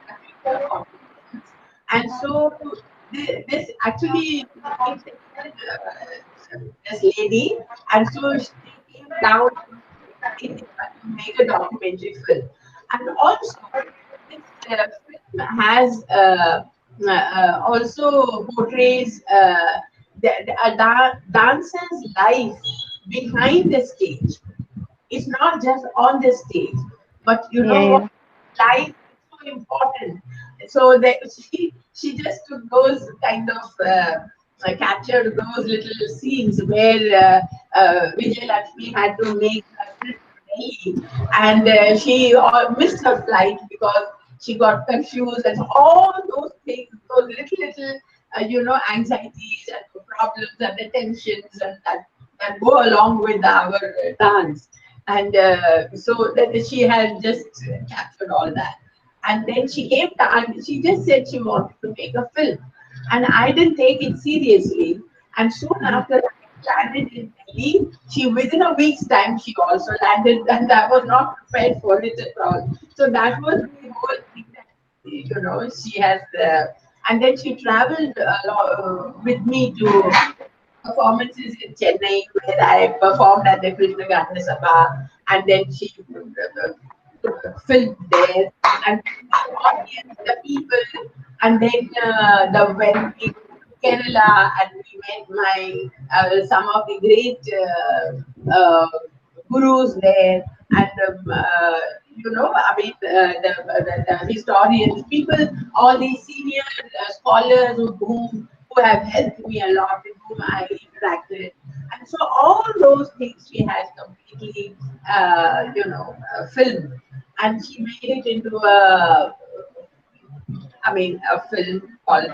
competitions. And so this actually interested this lady, and so she came down to India to make a documentary film. And also, this film has also portrays a dancer's life behind the stage. It's not just on the stage, but you Yeah, know what, yeah. life is so important. So that she just took those kind of captured those little scenes where Vijay Lakshmi had to make a trip to Delhi, and she missed her flight because she got confused, and all those things, those little anxieties and the problems and the tensions and that go along with our dance. And so that she had just captured all that. And then she came down, she just said she wanted to make a film. And I didn't take it seriously. And soon after I landed in Delhi, she within a week's time she also landed, and I was not prepared for it at all. So that was the whole thing that she has. And then she traveled with me to performances in Chennai where I performed at the Krishna Gandhi Sabha, and then she filmed there, and the audience, the people, and then when we go to Kerala and we met my some of the great gurus there, and I mean the historians, people, all these senior scholars who have helped me a lot, with whom I interacted. And so all those things she has completely, filmed, and she made it into a film called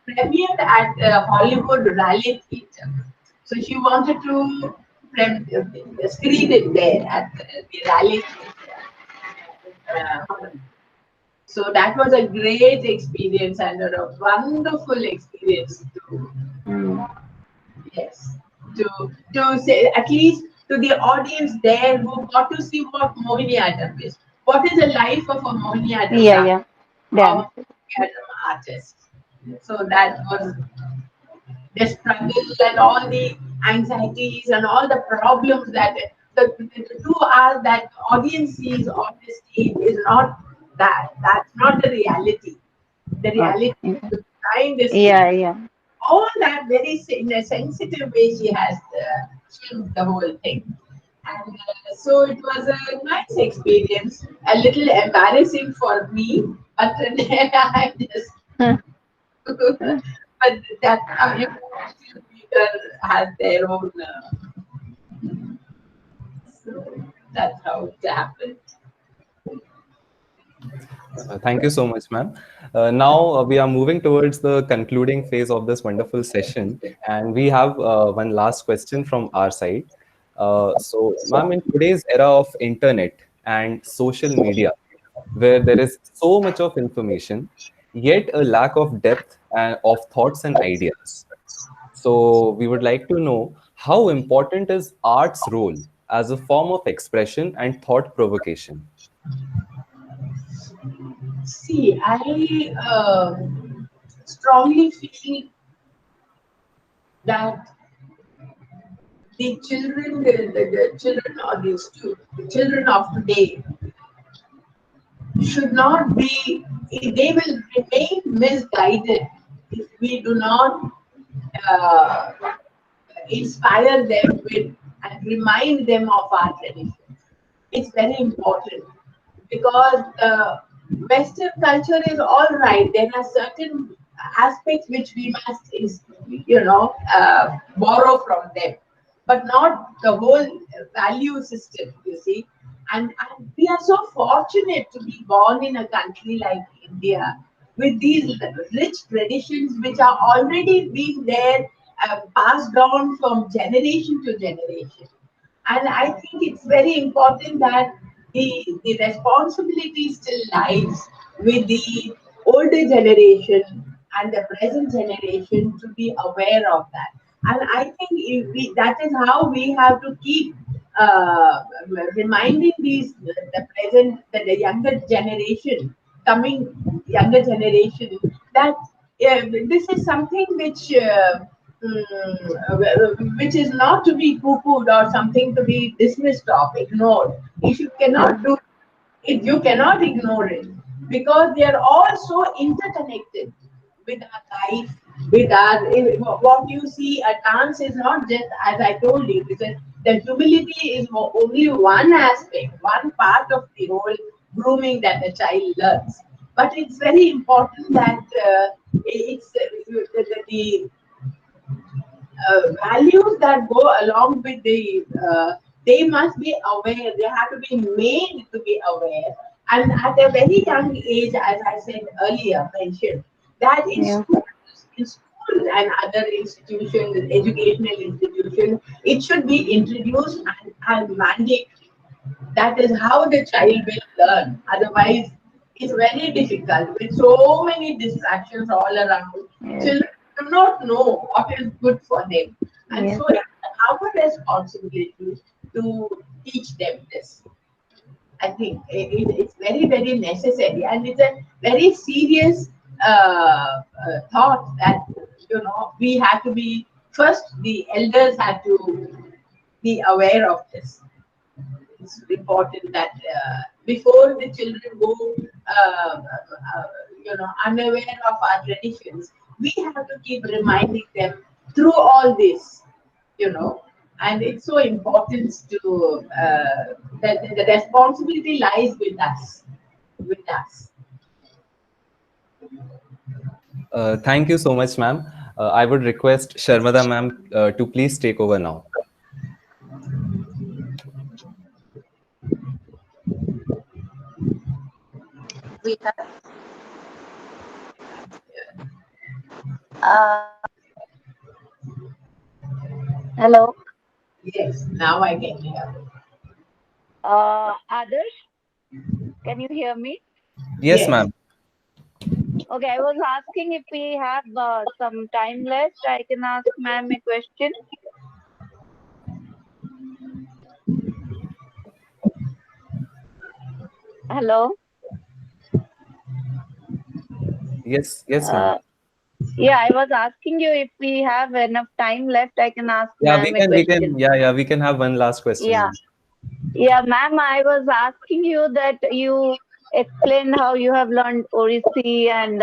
premiered at Hollywood Raleigh Theatre. So she wanted to screen it there at the Raleigh Theatre. So that was a great experience and a wonderful experience to, Mm. yes, to say at least to the audience there who got to see what Mohiniyattam is. What is the life of a Mohiniyattam Yeah, dancer, yeah. of a Dance. Mohiniyattam artist? So that was the struggle and all the anxieties and all the problems that the 2 hours that the audience sees on the stage is not that. That's not the reality. The reality Okay. is behind the stage. Yeah, yeah. All that very in a sensitive way she has filmed the whole thing. And so it was a nice experience, a little embarrassing for me, but then I just But that people has their own. So that's how it happened. Thank you so much, ma'am. Now we are moving towards the concluding phase of this wonderful session, and we have one last question from our side. So, ma'am, in today's era of internet and social media, where there is so much of information, yet a lack of depth and of thoughts and ideas. So, we would like to know how important is art's role as a form of expression and thought provocation? See, I strongly feel that the children or the children of today should not be, they will remain misguided if we do not uh, inspire them with and remind them of our tradition. It's very important because Western culture is all right. There are certain aspects which we must, borrow from them, but not the whole value system. You see, and we are so fortunate to be born in a country like India with these rich traditions which are already been there, passed down from generation to generation. And I think it's very important that the responsibility still lies with the older generation and the present generation to be aware of that. And I think if that is how we have to keep uh, reminding the younger generation, coming younger generation, that this is something which is not to be poo-pooed or something to be dismissed of, ignored. If you cannot do it, you cannot ignore it because they are all so interconnected with our life, with what you see. A dance is not just, as I told you, because the humility is only one aspect, one part of the whole grooming that the child learns. But it's very important that it's the values that go along with they must be aware, they have to be made to be aware, and at a very young age, as I said earlier, mentioned that Yeah. in schools and other institutions, educational institutions, it should be introduced and mandate. That is how the child will learn. Otherwise, it's very difficult with so many distractions all around. Yes. Children do not know what is good for them. And Yes. so it's our responsibility to teach them this. I think it's very, very necessary. And it's a very serious thought that, we have to be, first, the elders have to be aware of this. It's important that before the children go, unaware of our traditions, we have to keep reminding them through all this, and it's so important to that the responsibility lies with us. Thank you so much, ma'am. I would request Sharmada ma'am to please take over now. We have. Uh, Hello. Yes, now I can hear. Adarsh, can you hear me? Yes, Yes. ma'am. Okay, I was asking if we have some time left. I can ask ma'am a question. Hello. Yes, yes, ma'am. Uh, yeah, I was asking you if we have enough time left. I can ask Yeah, ma'am a question. yeah, we can have one last question, Yeah. ma'am. Yeah, ma'am, I was asking you that you explained how you have learned Odissi and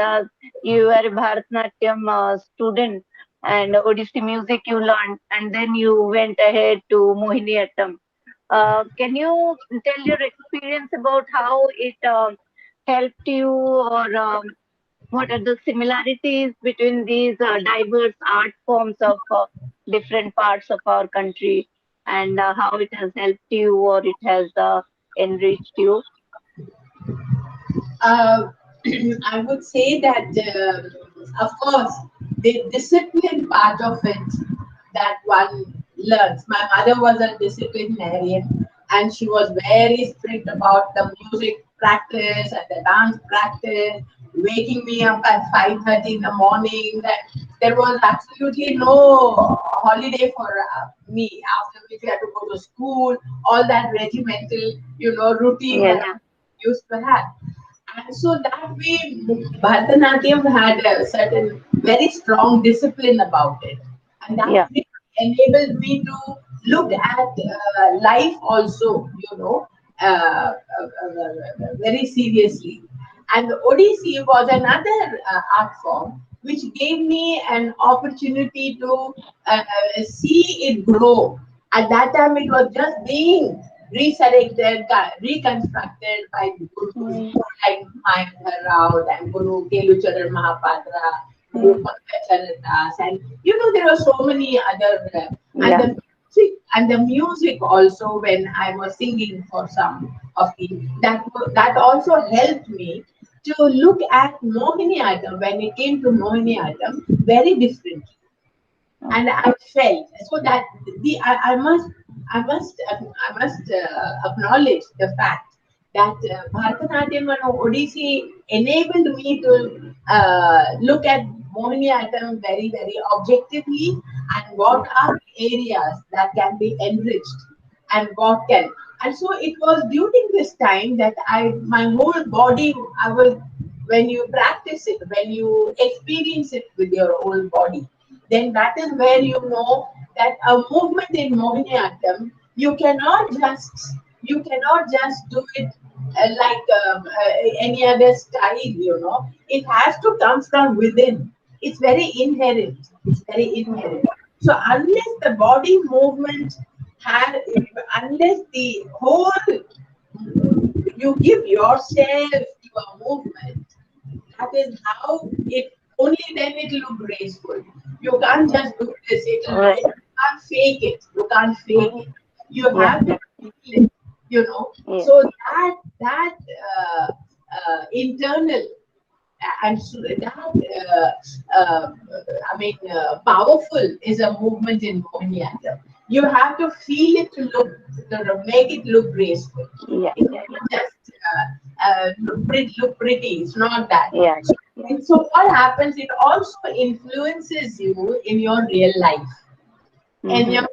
you were a Bharatanatyam student and Odissi music you learned and then you went ahead to Mohiniyattam. Can you tell your experience about how it helped you or what are the similarities between these diverse art forms of different parts of our country, and how it has helped you or it has enriched you? Uh, I would say that, of course, the discipline part of it that one learns. My mother was a disciplinarian, and she was very strict about the music practice and the dance practice, waking me up at 5:30 in the morning. There was absolutely no holiday for me, after which we had to go to school, all that regimental, routine that Yeah, I used to have. And so that way, Bharatanatyam had a certain very strong discipline about it. And that yeah, really enabled me to look at life also, very seriously. And the Odissi was another art form which gave me an opportunity to see it grow. At that time, it was just being resurrected, reconstructed by the gurus mm, like Mahendra Rao and Guru Kelucharan Mahapatra, Guru mm, Pankaj Das, and there were so many other, and yeah, the music also, when I was singing for some of that also helped me to look at Mohiniyattam, when it came to Mohiniyattam, very differently. And okay, I felt so that I must acknowledge the fact that Bharatanatyam and Odissi enabled me to look at Mohiniyattam very, very objectively, and what are the areas that can be enriched, and what can. And so it was during this time that my whole body, I was, when you practice it, when you experience it with your whole body, then that is where you know that a movement in Mohiniyattam, you cannot just do it like any other style. It has to come from within. It's very inherent. It's very inherent. So unless the body movement had, unless the whole, you give yourself to a movement, that is how it, only then it look graceful. You can't just do this, right, you can't fake it. You can't fake it. You yeah, have to feel it, yeah, So that internal, and so that powerful is a movement in Mohiniyattam. You have to feel it to make it look graceful. yeah, It's yeah, not just look pretty. It's not that. yeah, So, yeah, and so what happens? It also influences you in your real life, and mm-hmm.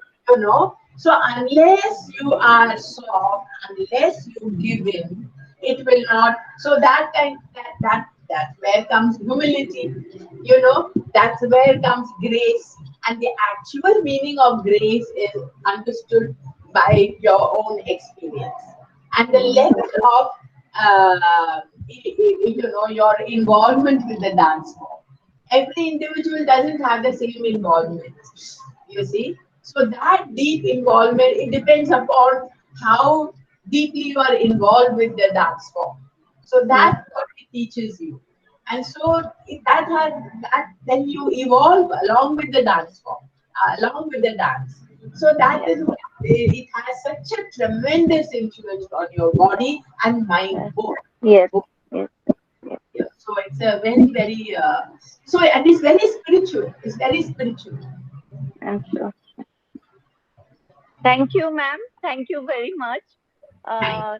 so unless you are soft, unless you give in, it will not. So that's where comes humility. That's where comes grace, and the actual meaning of grace is understood by your own experience, and the Mm-hmm. level of your involvement with the dance form. Every individual doesn't have the same involvement, you see. So that deep involvement, it depends upon how deeply you are involved with the dance form. So Mm, that's what it teaches you. And so then you evolve along with the dance form, along with the dance. So that yeah, is what it has such a tremendous influence on your body and mind both. yes, Both. yes, yes, Yeah. So it's a very, very and it's very spiritual. It's very spiritual. I'm sure. Thank you, ma'am. Thank you very much. Thank Uh,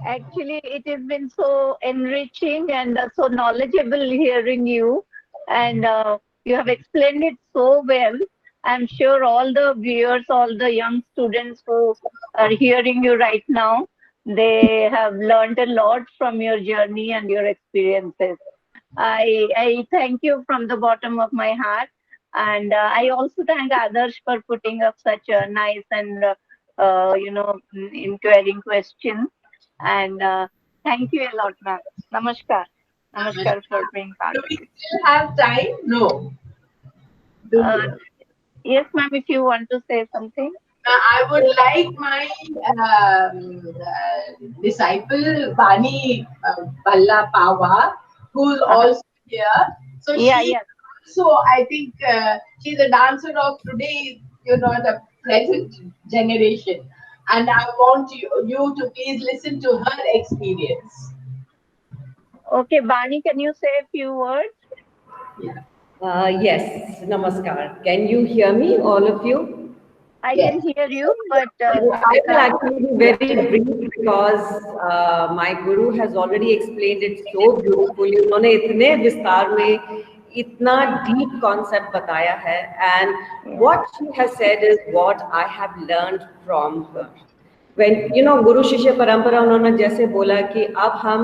Actually, it has been so enriching and so knowledgeable hearing you, and you have explained it so well. I'm sure all the viewers, all the young students who are hearing you right now, they have learned a lot from your journey and your experiences. I thank you from the bottom of my heart, and I also thank others for putting up such a nice and inquiring question. And thank you a lot, ma'am. Namaskar. you. Namaskar for being part Do of we it. still have time? No. Do we? Uh, yes, ma'am, if you want to say something. I would like my disciple Bani Balla Pawa, who's Uh-huh. also here. So Yeah, she yeah. so I think she's a dancer of today, the present generation. And I want you to please listen to her experience. Okay, Bani, can you say a few words? Yeah. Yes, Namaskar. Can you hear me, all of you? I can Yes. hear you, but I will uh, actually be yeah. very brief because my guru has already explained it so beautifully. उन्होंने इतने विस्तार में इतना deep concept बताया है, and Yeah. what she has said is what I have learned from her. गुरु शिष्य परंपरा उन्होंने जैसे बोला कि अब हम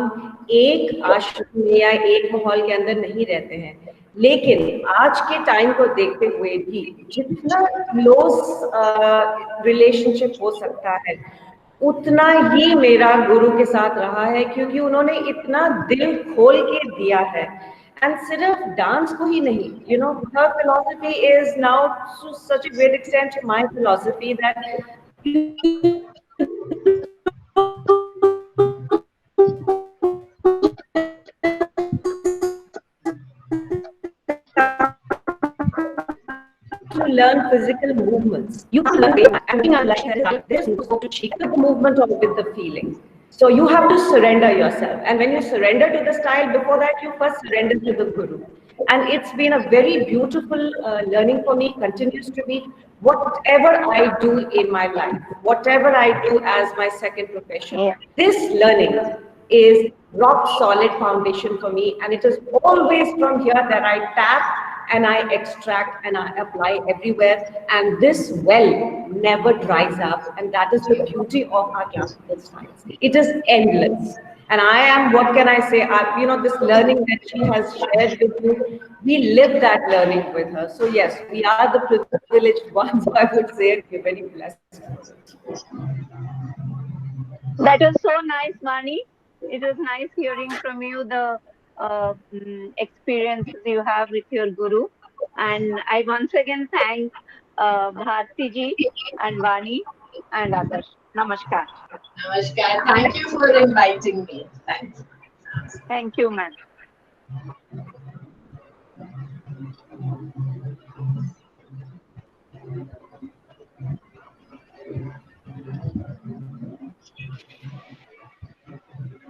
एक आश्रम में या एक माहौल के अंदर नहीं रहते हैं, लेकिन आज के टाइम को देखते हुए भी जितना क्लोज रिलेशनशिप हो सकता है उतना ही मेरा गुरु के साथ रहा है, क्योंकि उन्होंने इतना दिल खोल के दिया है। एंड सिर्फ डांस को ही नहीं, her philosophy is now to such a great extent to my philosophy that to learn physical movements. You can't learn everything unless there is no scope to cheat with the movement or with the feeling. So you have to surrender yourself. And when you surrender to the style, before that, you first surrender to the guru. And it's been a very beautiful learning for me, continues to be. Whatever I do in my life, whatever I do as my second profession, Yeah. this learning is rock solid foundation for me, and it is always from here that I tap and I extract and I apply everywhere, and this well never dries up, and that is the beauty of our classical styles. It is endless. And I am, what can I say, this learning that she has shared with you, we live that learning with her. So yes, we are the privileged ones, I would say, and we're very blessed for it. That was so nice, Vani. It was nice hearing from you the experiences you have with your guru. And I once again thank Bharti ji and Vani and others. Namaskar. Namaskar. Thank you for inviting me. Thanks. Thank you, ma'am.